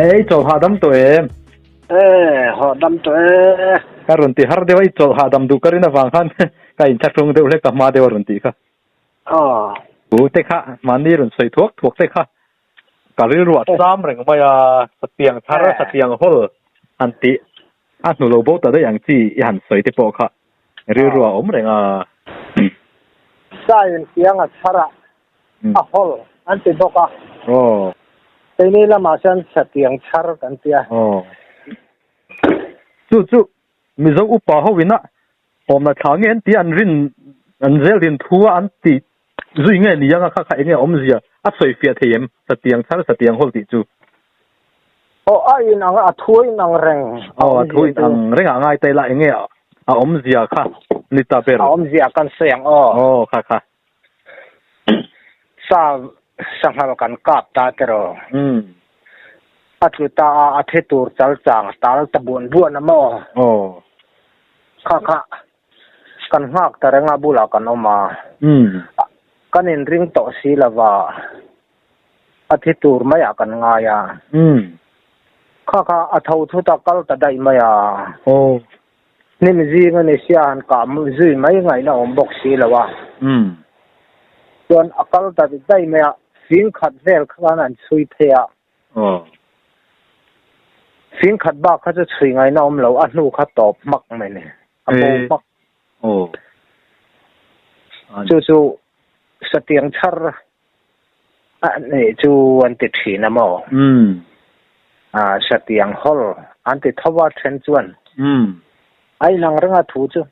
ấy chỗ hạ đâm tuổi em họ đâm tuổi cái run tì har dewa chỗ hạ đâm du cái na vàng han cái chắc trung dewa lấy cầm dewa run tì ka u te kha mani run soi thuốc te kha cái ruột sam reng mai satiang thar satiang hol an tì an nu lo bo ta de yang chi yan soi te po kha ruột om reng sai tiếng thara hol an tì bo ka thế này là mà xem satiang thar kan tia chú mình giống upa hậu vin á hôm nay tháng ngày tí anh rin anh dễ liền thua anh tí duy nghe ni yang khác khác nghe ông gì à soi phía thêm sát tiếng hậu tí chú ai nang thui nang reng thui nang reng ngay tay lại nghe ông gì khác ni ta bер ông gì kan sayang khác sang hal kan kap ta kero atu ta athe tur chal chang tal ta buan mo kha kan hak ta renga bula kan oma kan in ring to si lawa athe tur maya kan nga ya kha athau thu ta kal ta dai maya nim ji ngani sian ka mu ji mai ngai na om bok si lawa tuan akal ta dai maya sing khat vel khan an chui thea phiên khát ba khát cho suy ngay nó lâu ăn nu khát top mắc mày nè mắc chú sát tiếng char này chú anh tiệt khí nè mò sát tiếng hol anh tiệt thua chen chuan ai năng răng thu chú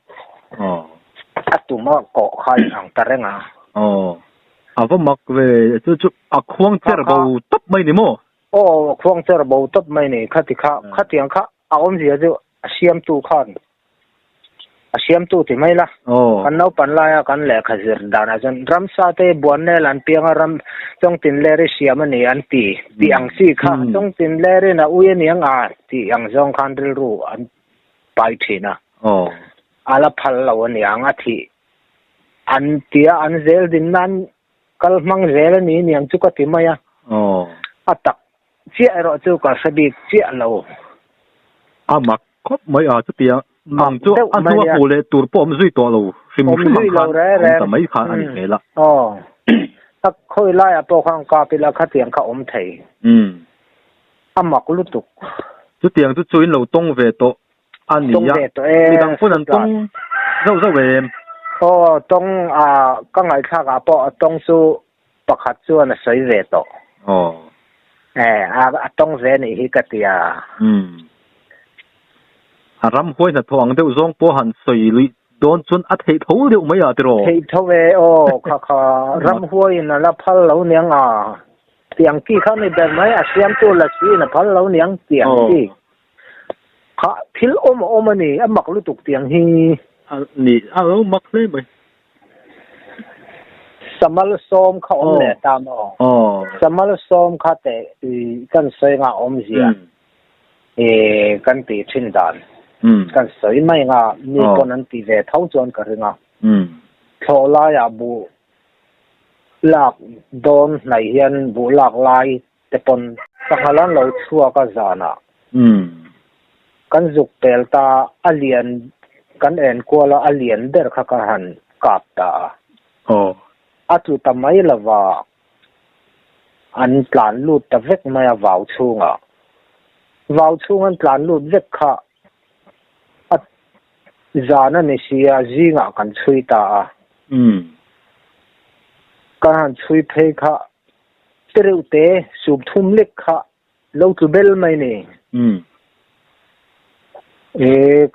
tụi mà cọ khai năng ta răng vẫn mắc về chú khoang chở bầu tấp mày nè mò khoang chở bầu tấp mày nè khát tiếng khát ông gì chứ xiêm tu khan xiêm tu thì mấy la kan nấu pan la kan lẹ khát đàn chân ram sa te buồn nè lan piang ram trong tin lẹ xiêm anh anh ti ang si kha trong tin lẹ na uye niang ti ang trong khan ril ru an pai thina ala phal lo ani ang thi an tia an zel din nan kal mang zel ni niang chu ka ti maya atak chia ro chu ka sabi chia lo mak khop mai chu tia mang chu an tu hu le tur pom zui to lo sim mang khan ta mai kha ani ke la tak khoi la po khang ka pila kha tiang kha om thei amak lu tuk chu tiang chu chuin lo tong ve to ani ya ti dang phun an tong zo ve tong ka ngai kha ga po tong su pakhat chu na sei ve to tong ve ni hi ka tia ram hoi na thong deuh zong po han soi lui don chun a thei tho deuh mai tiro thei tho ve kha ram hoi na la phal lo niang tiang ki kha ni ber mai siam tu la si na phal lo niang tiang ki kha thil om ni amak lu tuk tiang hi ni mak le mai samal som kha om le tam samal som kha te kan soi nga om zia kan ti chin dan kan soi mai nga ni kon an ti ve thau chon ka ringa thola ya bu lak don nai hian bu lak lai te pon ka halan lo chua ka zana kan zuk tel ta alien kan en kwala alien der kha ka han kap ta atu tamai lawa an plan lut ta vek maya vào chung an plan lut vek kha at zana ni sia zinga kan chui ta kan chui phei kha tirute sub thum lek kha lo tu bel mai ni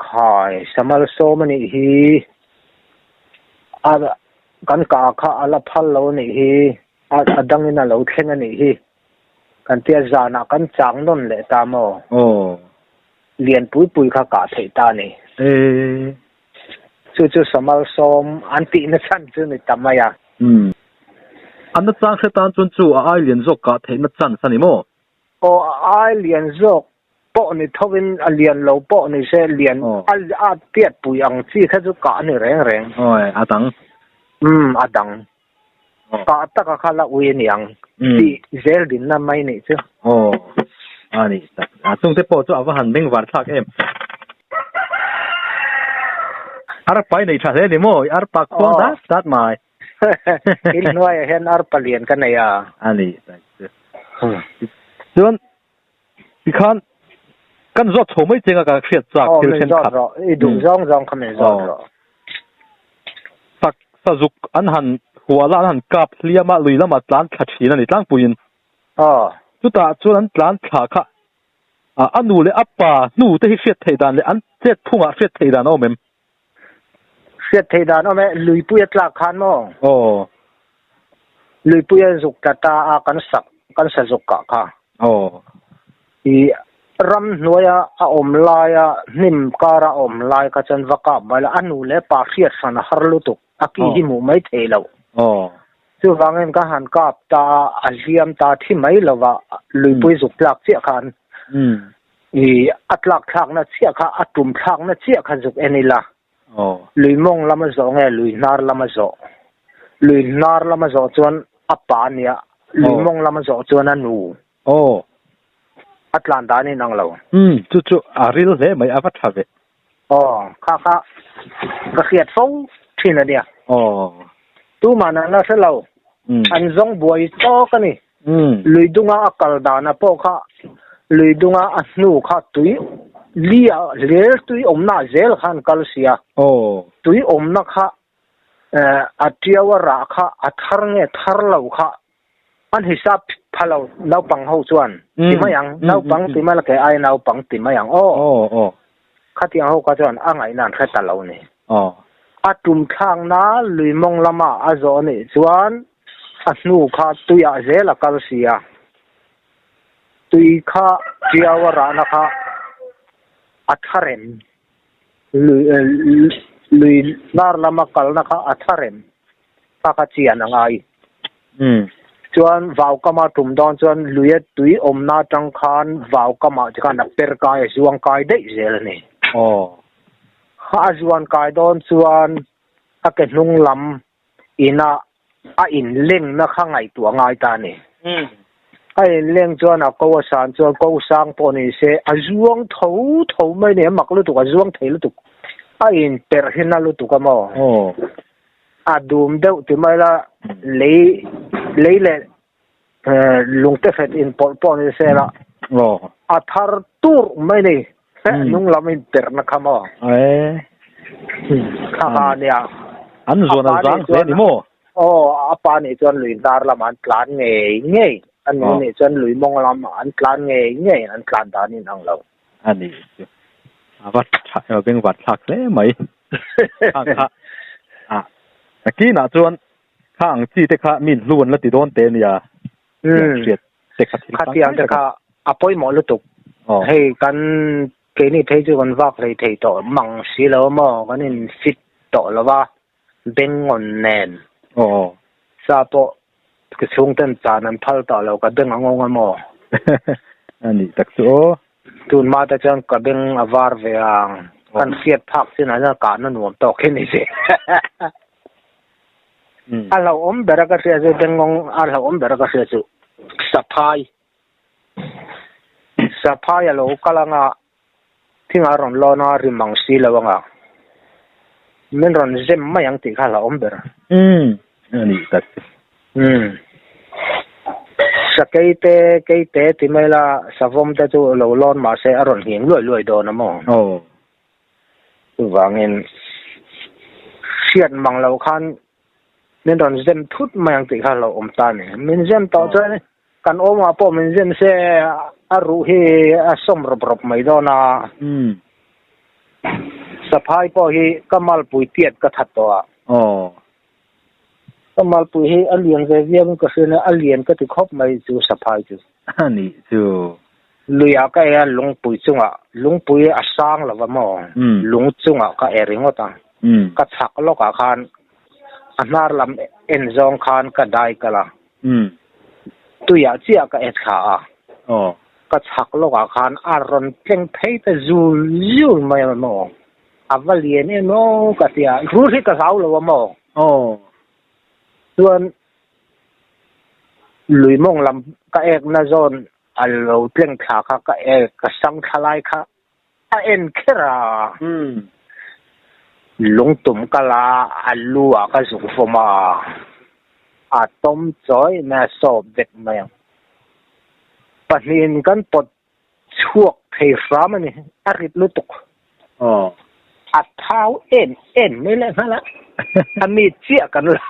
khai samal so mani hi kan ka kha ala phal lo ni hi adang ina lo thleng ani hi kan tia zana kan chang non le ta mo lian pui kha ka thei ta ni chu samal som anti na chan chu ni tamaya an chang khe tan chun chu ai lian zok ka thei na chan sani mo ai lian zok po ni thowin alian lo po ni se lian a tiat pui ang chi kha chu ka ni reng adang adang ka ta ka khala ui niang ti zel din na mai ni chu ani tung te po chu awa han meng war thak em ar pai nei tha he ni mo ar pak khong da start mai in noi hen ar palian kan ya ani chuan pikhan kan zot thomai chenga ka khriat chak thil chen khat i dung zong zong khamen zot ro sak sajuk an han huala han kap hliama luilama tlan thathin ani tlang puin chuta chuan tlan thla kha anu le appa nu te hi hriat theidan le an chet phunga hriat theidan o mem hriat theidan o me lui puya tlak khan mo lui puya zuk ta a kan sa zuk ka kha i ram noya a om laya nim kara om lai ka chan vaka bala anu le pa hriat sana harlu tu aki hi mu mai theilo chu wangen ka han kap ta aziam ta thi mai lova lui pui zuk tlak che khan i atlak thak na chia kha atum thak na chia kha zuk enila lui mong lama zo nge lui nar lama zo chuan apa nia lui mong lama zo chuan anu Atlanta ni nang lo chu aril le mai avat have kha ka khiat phong thina dia tu mana na se lo an zong boi to ka ni lui dunga akal dana po kha lui dunga anu kha tui lia ler tui omna zel khan kalsia tui omna kha atiawa ra kha athar nge thar lo kha an hisap phalo nau pang ho chuan timayang nau pang timal ke ai nau pang timayang khatiang ho ka chuan angai nan kha talo ni atum thang na lui mong lama azo ni chuan anu kha tuya zela kalsia tui kha tiawa ra na kha atharem lui nar lama kal na kha atharem ka chian angai chuan vào kama tum don chuan luya tui omna tang khan vào kama chkan per kai zuang kai dei zel ni ha zuan kai don chuan a ke hnung lam ina a in leng na khangai tu ngai ta ni ai leng chuan a ko san chuan ko sang po ni se a zuang tho mai ne mak lu tu a zuang thei lu tu a in per hina lu tu ka mo a dum deuh ti mai la lấy lệ lung te fet in pol ni se la a thar tur mai ni nung lam in per na khama kha nia an zona zang se ni mo apa ni chuan lui dar lam an tlan nge an ni chuan lui mong lam an tlan nge an tlan da ni nang lo ani avat beng wat thak le mai ki na chuan khang chi te kha min luan la ti don te nia te kha tiang te kha apoi mo lu tu hei kan ke ni thei chu kan wak rei thei to mang si lo mo kan in fit to lo wa beng on nen sa po ke chung ten ta nan phal ta lo ka beng angong mo ani tak chu tun ma ta chang ka beng avar ve ang kan fiat phak sin na ka na nuam to ke ni se alo om beraka se je dengong alo om beraka se chu saphai alo kalanga thinga ron lo na rimang si lawanga men ron zem mayang ti khala om ber ani tak keite ti mela savom ta chu lo lon ma se aron hing loi do na mo wangin siat mang lo khan nên đòn dêm thút mang tỷ khá là ôm ta này mình dêm tao cho cần ôm mà po mình dêm xe ru hi som rộp mấy đó na saphai po hi kamal pui tiệt ka that to kamal pui hi alien ve viam ka sene alien ka ti khop mai chu saphai chu ani chu luya ka ya lung pui asang lawa mo lung chunga ka eringo ta ka chak lo ka khan anar lam en zong khan ka dai kala tu ya chia ka et kha ka chak lo ka khan aron teng thei ta zu mai mo avalien e no ka tia ru ri ka sau lo mo tuan lui mong lam ka ek na zon alo tleng thla kha ka ka sang thalai kha a en khera lungtum kala alu ka zung foma atom choi na sob dek mayang pahin kan pot chuak thei ram ani arit lutuk a thau en me le hala ami chia kan la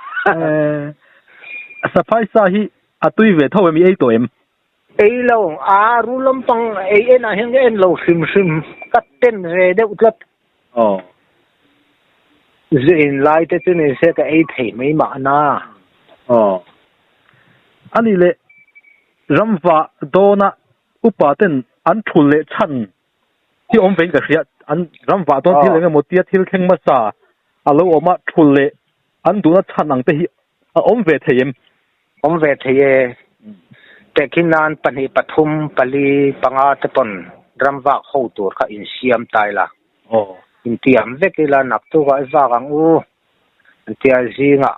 sapai sa hi atui ve tho mi ei to em ei lo a rulom pang ei en a heng en lo sim kat ten re de utlat in lai te ne se ka ei thei mai ma na ani le ramwa dona upaten an thule chan ti om vein ka khia an ramwa don ti lenga motia thil kheng ma sa alo oma thule an du na chanang te hi om ve theim om ve theye te kinan pani pathum pali panga te pon ramwa ho tur kha in siam tai la in tiam vekila nak tu ga za gang u tia zinga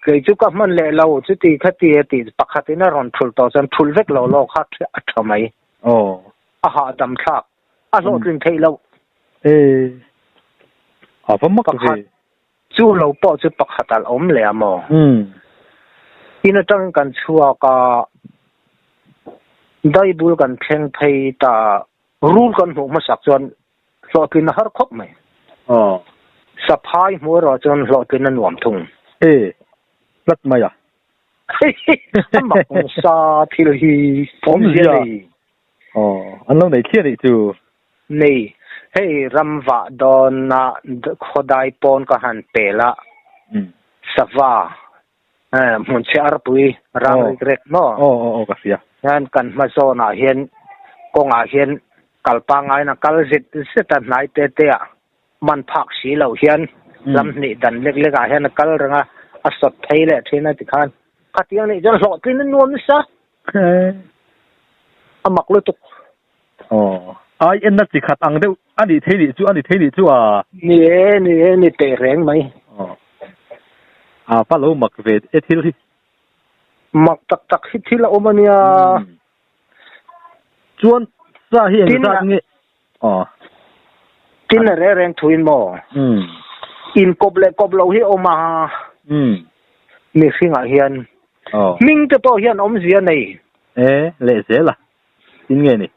ke chu ka man le lo chu ti khati ti pakhatina ron thul to chan thul vek lo kha thamai a ha dam thak a lo ring thei lo a fa mak ve chu lo po chu pakhatal om le amo ina tang kan chua ka dai bul kan theng thei ta rul kan ho ma sak chon lo tin har khop mai saphai mo ro chon lo tin nuam thung lat maya mak sa thil hi pom zia ni an lo nei khia ni chu nei hey ramwa don na khodai pon ka han pela sawa mun char pui ram rek no ka sia yan kan ma zo na hian konga hian kalpa ngai na kal zit se ta nai te a man phak si lo hian lam ni dan lek a hian kal ranga a sot thei le thina ti khan khatiang ni jon lo tin nuam ni sa amak lu tuk ai en na ti khat ang deu ani thei ni chu ni te reng mai pa lo mak ve e thil hi mak tak hi thil a omania chuan sa hi en sa nge tin re reng thuin mo in kop lo hi oma ni singa hian ming te to hian om zia nei le zela tin nge ni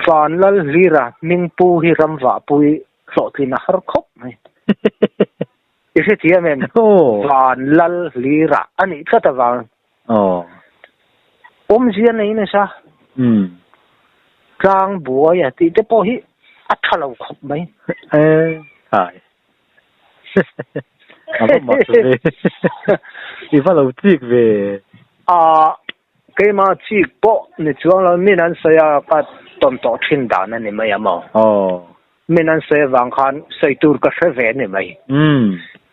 van lal lira ming pu hi ramwa pui so tin har khop mai ise tia men van lal lira ani thata wang om zia nei na sa tang bua ya ti te po hi athalo khop mai hai apa maksud ifa lo tik ve ke ma chik po ni chuang lo min an saya ka tom to thin dan ani mai amo min an se wang khan sei tur ka se ve ni mai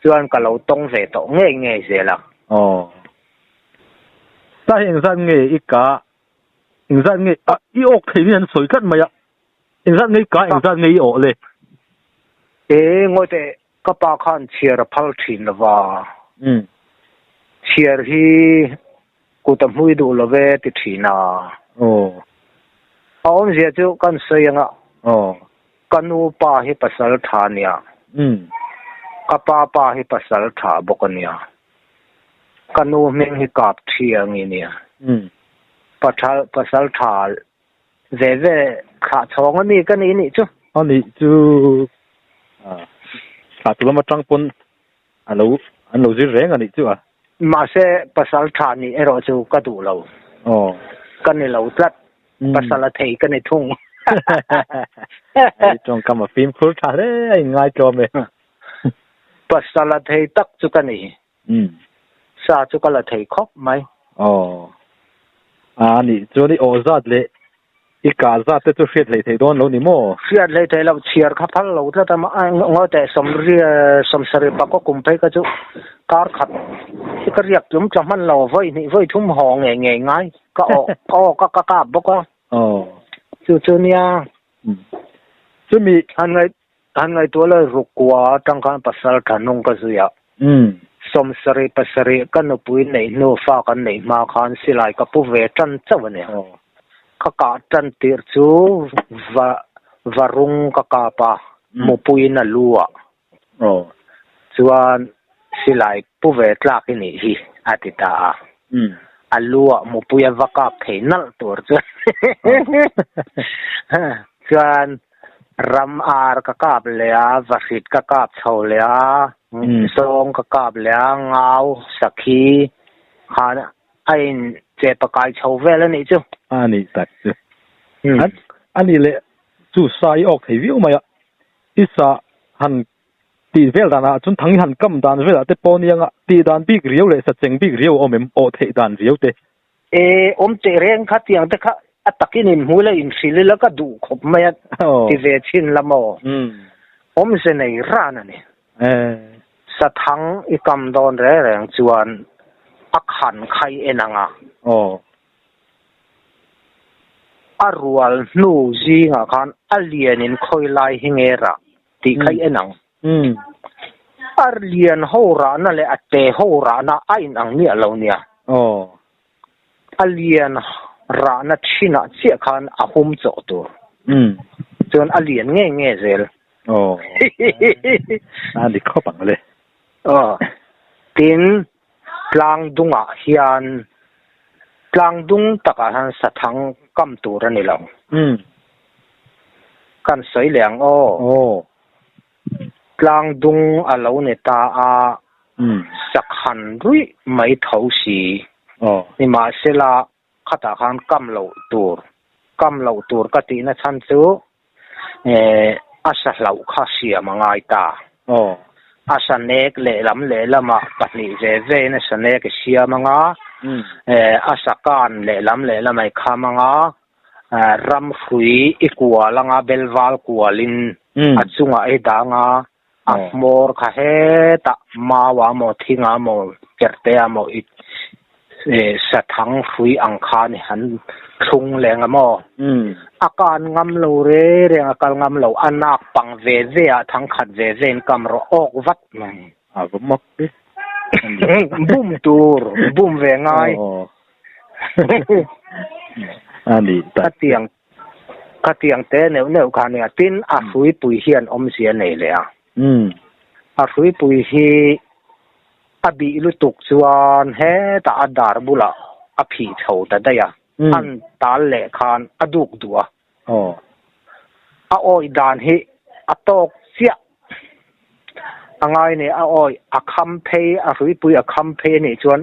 chuan ka lo tong ve to nge zela ta heng san nge ika ingzat nge i ok thei ni an soi kat maya ingzat nge ka ingzat nge i o le ngoi te ka pa khan chiar phal thin lawa chiar hi ku tam hui du lo ve ti thina om zia chu kan sayanga kanu pa hi pasal thania ka pa hi pasal tha bokania kanu meng hi kap thiang inia pasal tha ve kha chong ani kan ni chu ani chu sa tu ma tang pon an lo ji reng ani chu ma se pasal tha ni ero chu ka du lo kan ni lo tlat pasal thei kan ni thung ai trong kam phim khul tha re ai ngai cho me pasal thei tak chu kan ni sa chu ka la thei khop mai ani chu ni ozat le ika za te chu hriat lei thei don lo ni mo hriat lei thei lo chiar kha phal lo tla ta ma ngo te somsari pa ko kum phei ka chu kar khat ka riak tum chaman lo voi thum ho nge ngai ka ka boka chu nia chu mi han ngai to la rukwa tang kan pasal thanung ka zu ya som sari pasari kan no pui nei no fa kan nei ma khan silai ka pu ve tran chawane kha ka tran tir chu varung ka ka pa mo pui na luwa chuan silai pu ve tlak ni hi atita a alua mo pui avaka pheinal tur chu chuan ram ar ka kap lea vasit ka kap chho lea song ka kap lea ngau sakhi han ain che pakai chho vel ani chu ani tak chu ani le chu sai ok thei viu maya isa han ti vel dana chun thang han kam dan vel te ponianga ti dan big riu le sa cheng big riu omem o thei dan riu te om te reng kha tiang te kha atakin in hula in silila ka du khop maya ti ve chin lamo om se nei ran ani sa thang I kam don re reng chuan akhan khai enanga arwal nu ji nga khan alien in khoi lai hingera ti khai enang arlian hora na le ate hora na ain ang ni alo nia alien ra na china che khan ahum cho to chuan alien nge zel ani khopang le tin tlang dunga hian tlang dung taka han sathang kam tur ani lo kan soi leng tlang dung alo ne ta a sakhan rui mai thau si ni ma sela khata khan kam lo tur ka ti na chan chu asa lau kha sia mangai ta asa nek le lama pahni ve na sanek sia manga asa kan le lamai kha manga ram khui ikwa langa belwal kwalin achunga e danga amor kha he ta mawa mo thinga mo kerte amo sathang khui angkha ni han thung lenga mo akan ngam lo re akal ngam lo anak pang ve a thang khat ve ven kam ro ok vat mai mok bum ve ngai ani katiang te neu khani tin a hui pui hian om sia nei le a hui pui hi abi lu tuk chuan he ta adar bula a phi chho ta daya an tal le khan aduk duwa a oi dan hi atok sia angai ne a oi a kham phe a hui pui a kham phe ni chuan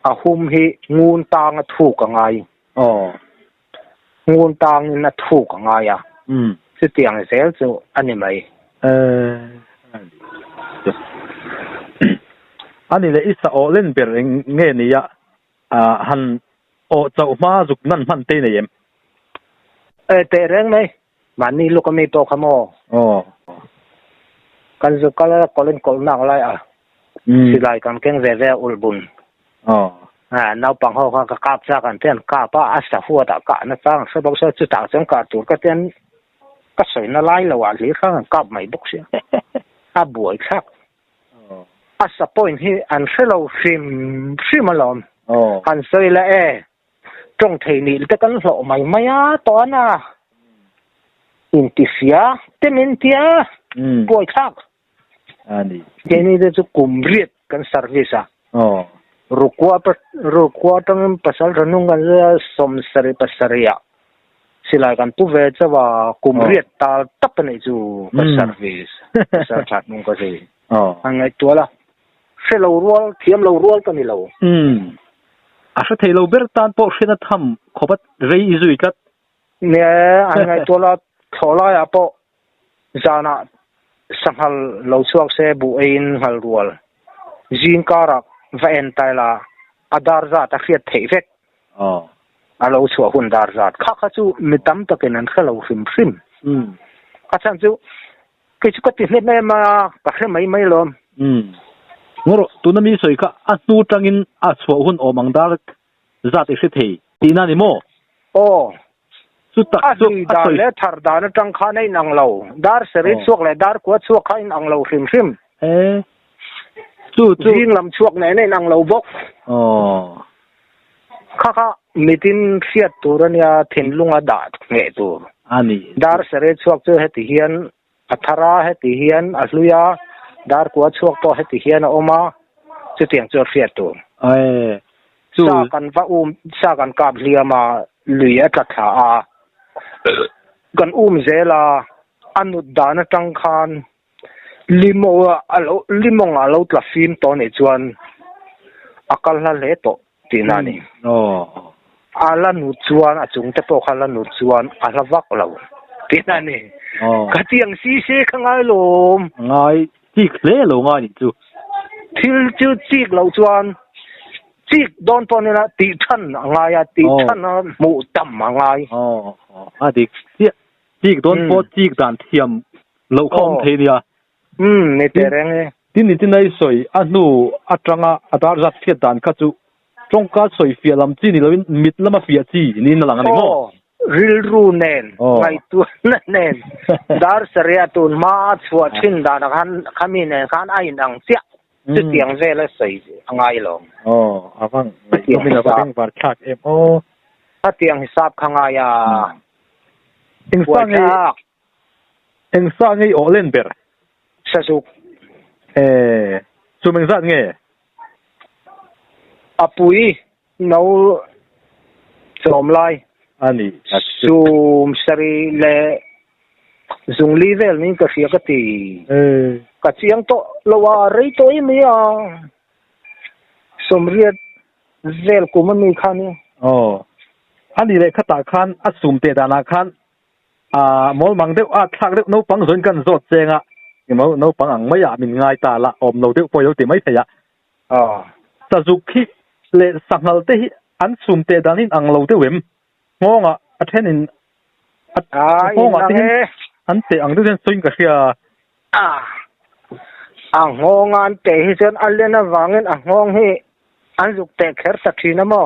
a hum hi ngun tang a thu ka ngai ngun tang na thu ka ngai ya chu tiang zel chu ani mai ani le isa o len ber nge ni ya han o chau ma zuk nan man te ne yem te reng mai mani lu ka mi to khamo kan zu kala kolen kol nak lai silai kan keng ve ulbun nau pang ho ka kap cha kan ten ka pa asa hu ta ka na chang se bok se chu ta chang ka tur ka ten ka sei na lai lo wa li kha kap mai bok sia a buai khak asa point hi an hello sim alom han sei la trong thei ni te kan hlo mai maya to na intifia tementia buai khak ani ni de chu kumriet kan service rukwa tang pasal ranung kan som sari pasaria silai kan tu ve chawa kumriet tal tap nei chu ka service sar chat nung ka sei angai tu la selo rual thiam lo rual ka ni lo a sa thei lo ber tan po shena tham khobat rei izui kat ne angai tu la thola ya po zana sanghal lo chuak se bu ein hal rual jin karak va en taila adar za ta khiat thei vek alo chua hun dar zat kha chu mitam takin an khalo sim achan chu ke chu ka ti hnet na ma ka khe mai lom ngoro tunami soi kha atu tangin a chua hun omang dar zat e thei tina ni mo chu tak chu dar le thar dan tang kha nei nang lo dar seri chuak le dar ko chuak kha in ang lo sim riêng làm chuộc này này năng lâu bốc khá meeting fiat tu ra nia thiên lunga đã nghe tu dar sere chuộc cho hết hiền athara hết hiền aluya dar qua chuộc to hết hiền oma cho tiếng cho fiat tu sa kan va sa kan kap liama luya ta tha kan zela anu dana tang khan limong alo tla film to ne chuan akal la le to tinani ala nu chuan achung te po khala nu chuan ala vak lo tinani ka tiang si se khangai lom ngai tik le lo ngai ni chu thil chu chik lo chuan chik don to ne na ti than ngai ya ti than mu tam ngai dik chik don po chik dan thiam lo khom the nia ne tereng tin ai soi anu atranga adar zat fiat dan ka chu chongka soi fialam chi ni lovin mit lama fiat chi ni na lang ani mo ril ru nen ngai tu nen dar saria tun ma chua thin dan khan khami ne khan ai nang tia chu tiang ve la sei angai lo avang ngai mi la bang par thak em ta tiang hisap khanga ya eng sa ngai olen ber sasuk sumeng zat nge apui no chom lai ani sum sari le zung li vel ni ka fia ka ti ka chiang to lowa rei to i mi a somriat vel ku man mi khani ani le khata khan asum te dana khan mol mang deu thak deu no pang zon kan zot chenga no pang ang maya min ngai ta la om no deu poyo te mai thaya sazuki le sangal te hi an sum te danin ang lo te wem ngonga athenin ngonga te an te ang den soin ka sia ang ngonga an te hi chen alena wangin ang ngong hi an zuk te kher ta thina mo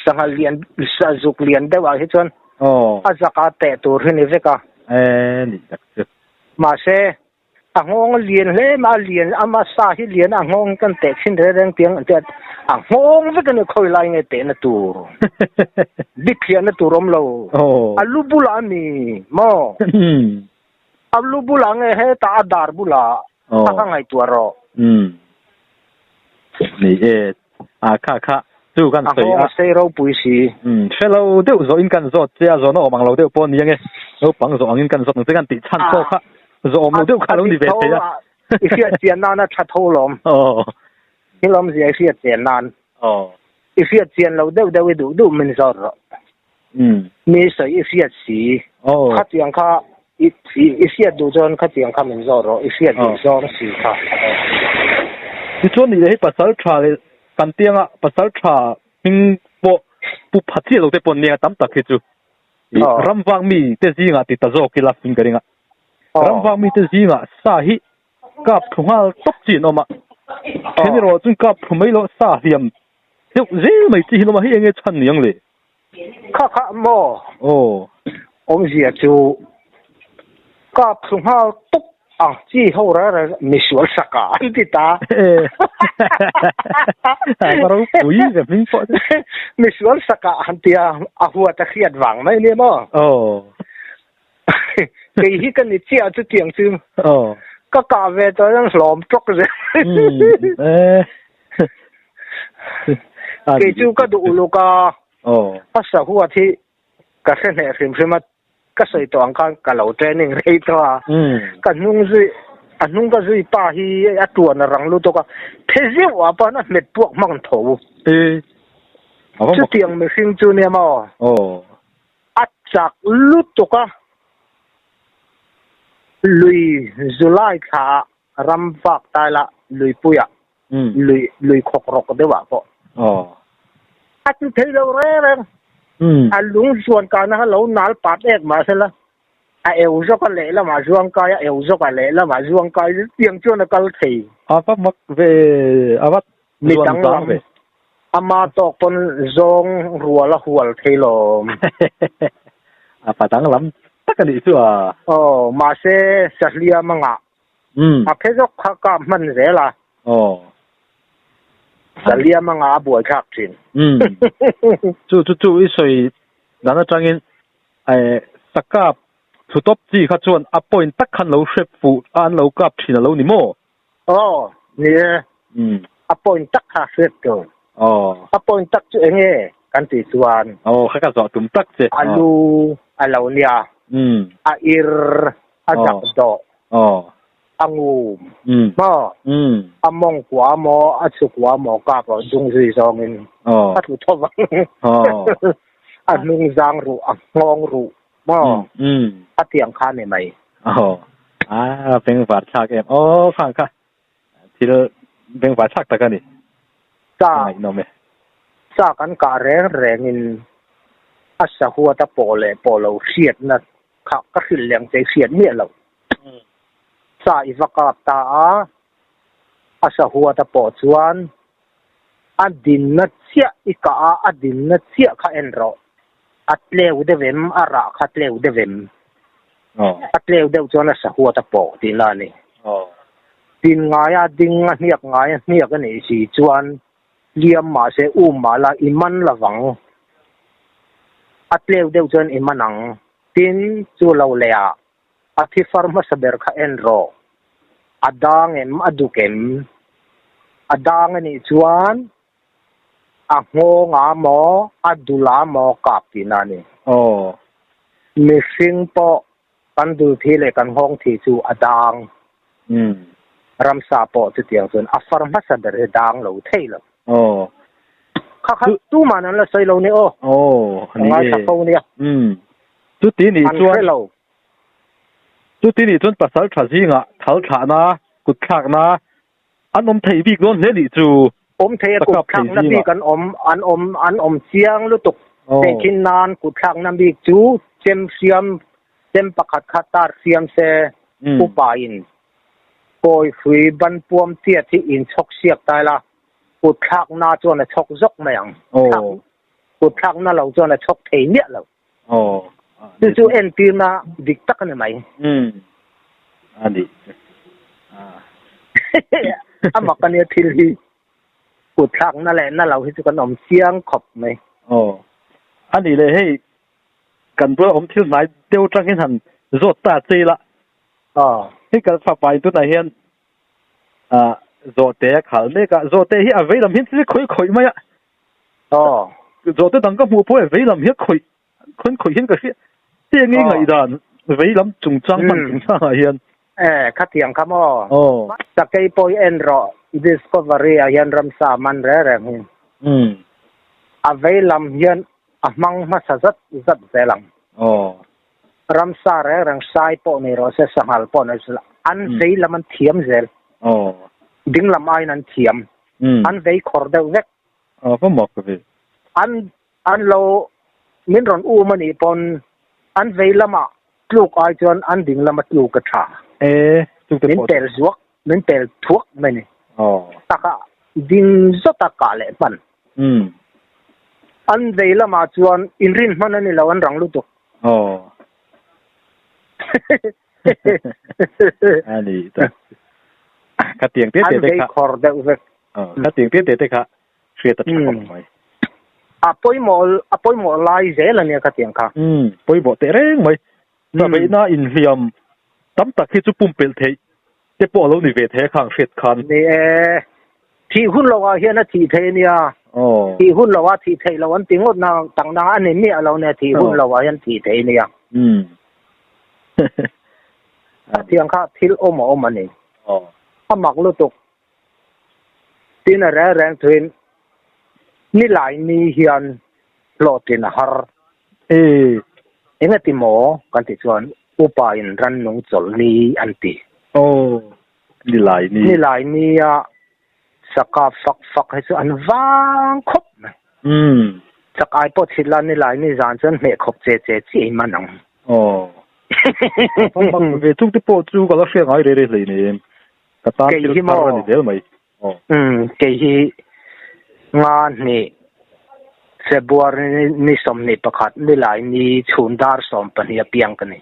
sangal lian sazuk lian de wa hi chen azaka te tur hi ni veka ni tak ma se angong lian le ma lian ama sa hi lian angong kan te khin re reng tiang te angong ve kan khoi lai nge te na tu dikhian na tu rom lo alu bula ni mo alu bula nge he ta dar bula ta ngai tu ro ni kha tu kan sei ro pui si fellow deu zo in kan zo tia zo no mang lo deu pon yang e no pang zo angin kan zo nang kan ti chan ko kha zo om lo deu kha lo ni ve te ya ifia tian na na that ho lom ni lom zi ifia tian nan ifia tian lo deu deu du min zo ro mi sei ifia si kha tiang kha ifia du zon kha tiang kha min zo ro ifia du zo si kha ni chon ni le pasal tha le kan tianga pasal tha hing po pu phathi lo te pon ne tam tak hi chu ramwang mi te zinga ti ta zo ki la fingeringa ramwang mi te zinga sa hi kap thungal top chin oma theni ro chung kap thumai lo sa hiam te zel mai chi hi lo ma hi enge chan yang le kha mo om zia chu kap thungal top chi ho ra mi sual saka ti ta parang pui ke ping po mi sual saka antia ahua ta khiat wang mai ni mo ke hi kan ni chia chu tiang chu ka ve to yang hlom tok je ke chu ka du lu ka asa huwa thi ka se ne rim ma ka sei to ang ka lo training rei to ka nung zui anung ka zui pa hi atua na rang lu to ka thezi wa pa na met puak mang tho chu tiang me sing chu ne ma achak lu to ka lui zulai kha ram vak ta la lui puya lui khok rok de wa ko a chu thei lo re alung suan ka na lo nal pat ek ma sela a eu zo ka le la ma zuang ka ya eu zo ka le la ma zuang ka tiang chu na kal thei apa mak ve awat mi tang ve ama to pon zong ruala hual thei lo apa tang lam takani chu ma se sahlia manga a phe zo kha ka man re la จะเลี้ยมังอาบวยคักจริงจู่อีสวยนั่นจังอินไอ้สักกับสุดทบจีข้าชวนอัปปอยน์ตักขันเราเชฟฟูอันเรากับชินเราหนิโมเนี่ยอัปปอยน์ตักข้าเชฟตัวอัปปอยน์ตักจู่เองกันติส่วนข้าก็สอนตุ่มตักเจ้อาลูอาเหล่าเนี่ยอิรอาจักโตอังูมองขวาหมออัสุขวาหมอกาบดุงซีซองอินอัตุทวังอันุงจางรูอังงรูอัดเตียงข้าเนี่ยไหมเป็นฝาชักค่ะที่เราเป็นฝาชักตะกันนี่ซากันการแรงอินอัศหัวตะโปเลเสียดนะข้าก็ขึ้นแรงใจเสียดเนี่ยเราซาอิฟกาตาอาสหัวตะปอจวนอดินนัดเสียอีกาอดินนัดเสียข้าเอ็นรออัดเลวเดวิมอาระขัดเลวเดวิมอัดเลวเดวจวนอาสหัวตะปอตีลานี่ดินง่ายดิงเนียกง่ายเนียกกันนี่สิจวนเลี้ยมมาเสมาละอิมันละวังอัดเลวเดวจวนอิมันนังดินจูเลวเลียอาทิฟาร์มาสเบอร์ข้าเอ็นรออดังอดุเกมอดังนี่จวนงงาหมออดุลาหมอกับที่นั่นนี่มีสิ่งปอกันดูที่เล็กกันห้องที่จูอดังรำซาปอจุดเดียวส่วนอัฟาร์มาสเบอร์ดังเราเท่เลยข้าตู้มานั้นละใส่เราเนี่ยนี่สักตัวเนี่ยจุดที่นี่จวนจุดที่นี่จนภาษาชาติอ่ะเท้าฉานะกุดขักนะอันอมเทบีก้นเนี่ยนี่จู่เทกุดขักนั่นบีกันอันเสียงลุตุกเตกินนานกุดขักนั่นบีจู่เสียมประคัดขัดตาเสียมเสอุปายินโกยฟุยบันปวมเตี้ยที่อินชกเสียกตายละกุดขักน่าจวนชกซกไม่ยังกุดขักน่าเราจวนชกเทเนี่ยเราจู่เอ็นตีน่ะดิกตักนี่ไหมอันนี้มักกันเนี่ยทีนี้กุดขักนั่นแหละนั่นเราที่จะกันเสียงขบไหมอันนี้เลยให้กันเพื่อที่ไหนเดี๋ยวจังหันรถตาจีละให้กันฝ่าไปตัวไหนเห็นรถเตะขาเนี่ยก็รถเตะที่อะไรลำเห็นที่คุยไหมรถเตะตั้งก็มัวพูดอะไรลำเห็นคุยเห็นก็เสียเสียงี้ไงด่านอะไรลำจุงจังมันจุงจังเห็นขัดเถียงครับจากไอ้ปอยเอ็นรอ discovery ยันรำสามันแรงเห็นอะไรลำยันมังมาสัดเซลังรำสาแรงสายปอนี่รอเสสังหาปอนี่สละอันเวลมันเทียมเซลดิ้งลำไอ้นั้นเทียมอันเวคอร์เดเวกก็หมอกเลยอันเรามินรอนมันอีปอนอันเวลมาลูกไอจวนอันดิ้งลำมาลูกกระชามินเตลซวกมินเตลทวกไม่เนี่ยตากะดิ้งสตากาเล่ปันอันเวลมาจวนอินรินมันนี่เราอันรังลุตุอันนี้ขัดเตียงเตี้ยเด็กค่ะขัดเตียงเตี้ยเด็กค่ะเชื่อตัดผมไหมปอยหมอลายเจลเนี่ยขัดเตียงค่ะปอยหมอเตะเร่งไหมแต่ไม่น่าอินเลียมตั้มตักที่จุปุ่มเป็นเทเจ็บปวดแล้วนี่เวทข้างเฟดคันนี่ที่หุ่นเราว่าเฮียนะที่เทเนี่ยที่หุ่นเราว่าที่เทเราวันติงดนางต่างนางอันนี้เนี่ยเราเนี่ยที่หุ่นเราว่ายันที่เทเนี่ยเที่ยงค่ะที่โอมมันนี่ถ้าหมักลุตุกที่น่ะแรงทุนนี่หลายมีเฮียนโปรตีนหาร์เอ็งติโมกันติชวนอุปายินรันนงจลนีอันตินี่หลายมีสักฟักให้ส่วนวางครบสักไอปอดสิลานี่หลายมีจานจนเมฆครบเจจีมันนังบางเวทุกที่ปอดจูก็แล้วเสียงไอเรื่อยๆนี่ก็ตามที่เราทำนี่เดี๋ยวไหมเกี่ยงานนี่เซบัวนี่สมนิประคัดนี่หลายนี่ชุนดาร์สมปนิยเปียงกันนี่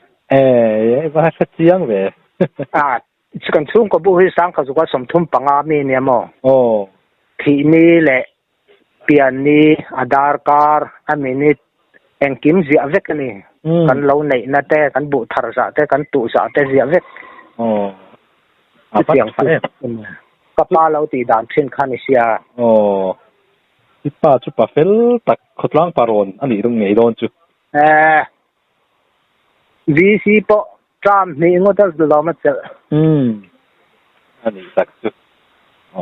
ว่าชัดเจนเว้ย กันทุ่งก็บุ้ยสังเขาสุกสมทุมปังอามีเนี่ยมั้งโอ้ที่นี่แหละเปลี่ยนนี่อาดาร์การ์อามีนี่เอ็งกิมเสียเวกนี่กันเราในนั่นแต่กันบุทาร์สะแต่กันตุสะแต่เสียเวกโอ้เสียงฟังกับป้าเราตีด่านเช่นคานิเซียโอ้ที่ป้าจุดป้าเฟลตักขดล้างปารอนอันนี้ตรงไหนโดนจุวีซีปอจามนี่งดจะล้อมจะอันนี้ตักจุดอ๋อ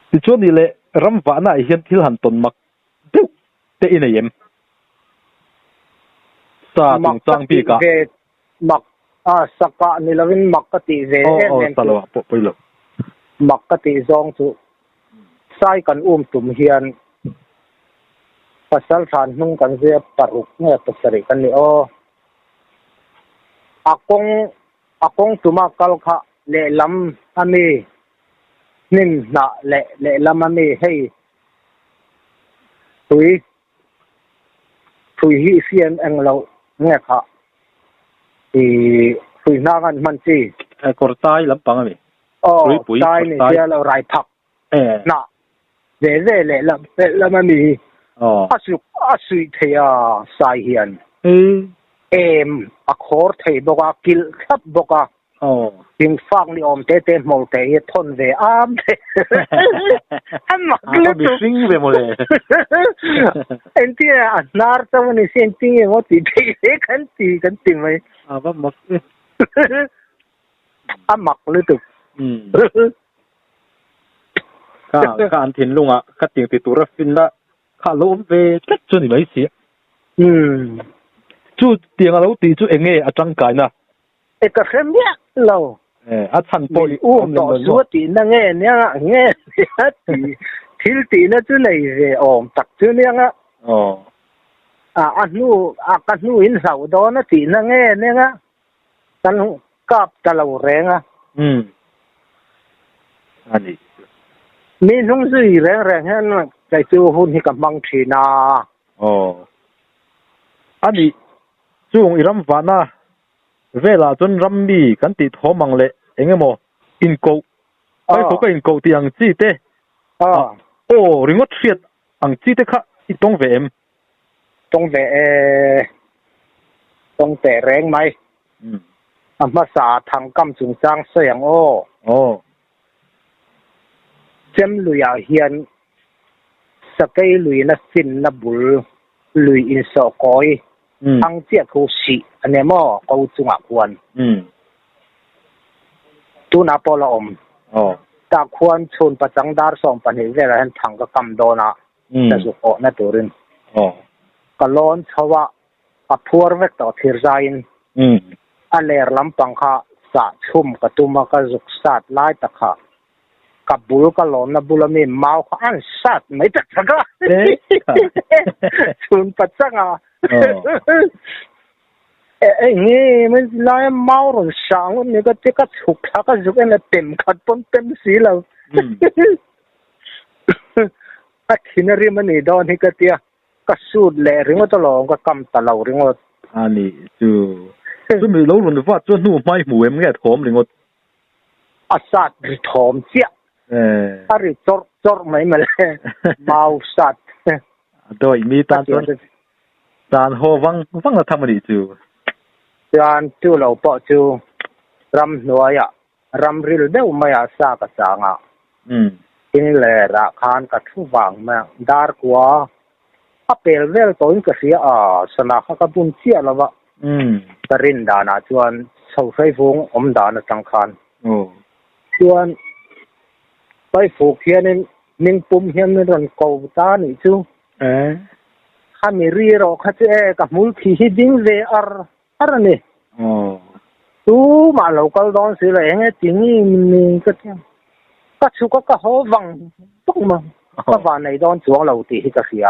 ที่ช่วงนี้เลยรำฟ้าหน้าเห็นที่หันต้นมักเด็กเตะในเยี่ยมซาตรงจังปีกะมักสักกะนี่เราเป็นมักกติเวสลับไปเลยมักกติซองจุใส่กันตุ่มเฮียนภาษาชาญนุ่งกันเสียปรุกเนี่ยตุสริกันนี่อากงตุมากัลขะเล่ลำอามีนินน่ะเล่ลำอามีให้ตุยฮิเซียนเองเราเนี่ยค่ะตุยนากันมันจีกอร์ตายลำปังอามีตายนี่เสียเราไรผักน่ะเร่เล่ลำอามีอาสุยเทียสายเฮียนคอร์เทบอกว่ากิลขับบอกว่ายิงฟังนี่เตะมอลเตะทนเวเตะอันมักเลยบิซิงเวมเลยเอ็นที่นาร์ตวันนี้เซนตี้ว่าตีเด็กกันตีไหมบ้ามักมักเลยตุข้าอันทิ้งลุงข้าติงติดตัวรถฟินละข้าล้มไปก็จนไม่เสียจู่เตียงเราตีจู่เองอาจังกายนะก็เข้มเนี่ยเราอาชันปอยต่อสู้ตีนั่งเนี่ยตีตีนั่นจู่ไหนตักจู่เนี่ยอันนู้อินสาวดอนตีนั่งเนี่ยกันกับตะเราแรงอันนี้มีนุ่งสื่อแรงนั่นใจจู่หุ่นที่กับมังชีนาอันนี้จู่อีรำฟ้านะเวลาจนรำมีกันติดหัวมังเลยเองมั้งอินโกไอ้พวกอินโกที่อังจีเต้ริงว่าเสียดอังจีเต้ค่ะที่ตรงเวมตรงแต่แรงไหมมาสาทางกำจุงจางเสียงเจมลุยเฮียนสกายลุยนัสซินนับบุลลุยอินโซกอยทางเจ้าเขาสิอันนี้มั่วเขาจุงอาควรตูน่าพอละตาควรชนประจังดาร์ส่งปัญหาเวลาเห็นทางก็กำโดนะแต่สุขนั่นตัวรินก็ล้นชาวะพัวเวกต่อทิรใจอันเล่ลำปังค่ะสะชุ่มกระตุ้มก็จุกสัตว์ไล่ตะค่ะกับบุลก็ล้นนะบุลมีเมาอันสัตว์ไม่ตัดสักชนประจังนี่มันลายเมาหรือช่างนี่ก็ที่ก็ฉุกทักก็จุกอันเต็มขัดปนเต็มสีแล้วทีนี้ริมันนี่ดอนที่ก็เตี้ยก็สูดแหล่ริงว่าตลอดก็กำตลอดริงว่าอันนี้จู่มีรู้หรือว่าจู่นู่นไม่หมูเอ็มแค่ถมริงว่าอาสัตว์ถมเสียอะไรจอดไม่มาเลยเมาสัตว์โดยมีตานหัววังเราทำอะไรจู่การจู่เราปะจู่รำหน่วยรำริลเดวไม่อาสากษางอินเลระคานกับทุวังมาดาร์กว่าเปลเวลตัวนี้ก็เสียสนาขกับบุญเชียแล้ววะตรินดานาชวนเสาไฟฟงดานาจังคันชวนไปฝูกเฮียนิ่งปุ่มเฮียนรันเกาตานี่จู่ข้ามีรีโรข้าจะกับมุลที่ฮิดิ้งเวอะไรนี่ตู้มาเราก็โดนสิเลยไงจริงนี่มันก็ชุกก็หัววังต้องมาก็ว่าในโดนจวงเราตีที่จะเสีย